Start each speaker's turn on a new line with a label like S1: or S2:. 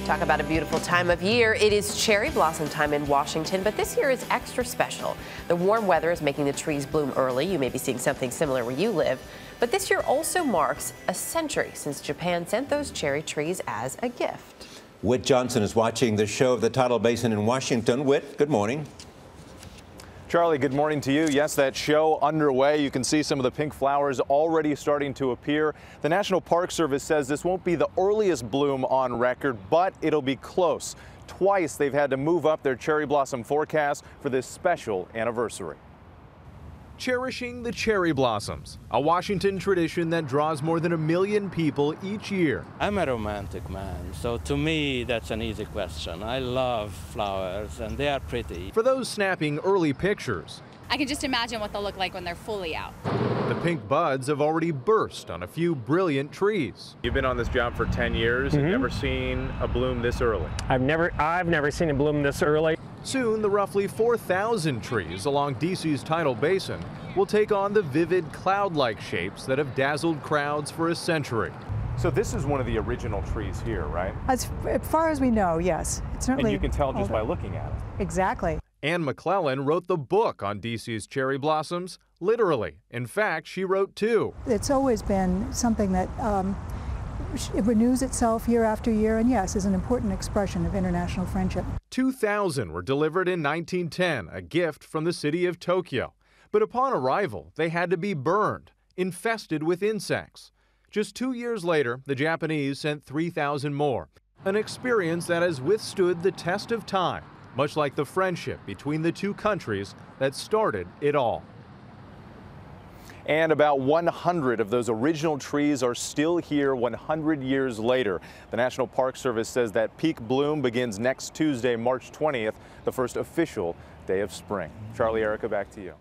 S1: Talk about a beautiful time of year. It is cherry blossom time in Washington, but this year is extra special. The warm weather is making the trees bloom early. You may be seeing something similar where you live. But this year also marks a century since Japan sent those cherry trees as a gift.
S2: Whit Johnson is watching the show of the tidal basin in Washington. Whit, good morning.
S3: Charlie, good morning to you. Yes, that show underway. You can see some of the pink flowers already starting to appear. The National Park Service says this won't be the earliest bloom on record, but it'll be close. Twice they've had to move up their cherry blossom forecast for this special anniversary. Cherishing the cherry blossoms, a Washington tradition that draws more than 1 million people each year.
S4: I'm a romantic man, so to me that's an easy question. I love flowers and they are pretty.
S3: For those snapping early pictures,
S5: I can just imagine what they'll look like when they're fully out.
S3: The pink buds have already burst on a few brilliant trees. You've been on this job for 10 years and never seen a bloom this early.
S6: I've never seen a bloom this early.
S3: Soon, the roughly 4,000 trees along D.C.'s tidal basin will take on the vivid cloud-like shapes that have dazzled crowds for a century. So this is one of the original trees here, right?
S7: As far as we know, yes. It's certainly
S3: and you can tell just
S7: older.
S3: by looking at it.
S7: Exactly.
S3: Anne McClellan wrote the book on D.C.'s cherry blossoms, literally. In fact, she wrote two.
S7: It's always been something that it renews itself year after year, and yes, is an important expression of international friendship.
S3: 2,000 were delivered in 1910, a gift from the city of Tokyo. But upon arrival, they had to be burned, infested with insects. Just 2 years later, the Japanese sent 3,000 more, an experience that has withstood the test of time, much like the friendship between the two countries that started it all. And about 100 of those original trees are still here 100 years later. The National Park Service says that peak bloom begins next Tuesday, March 20th, the first official day of spring. Charlie, Erica, back to you.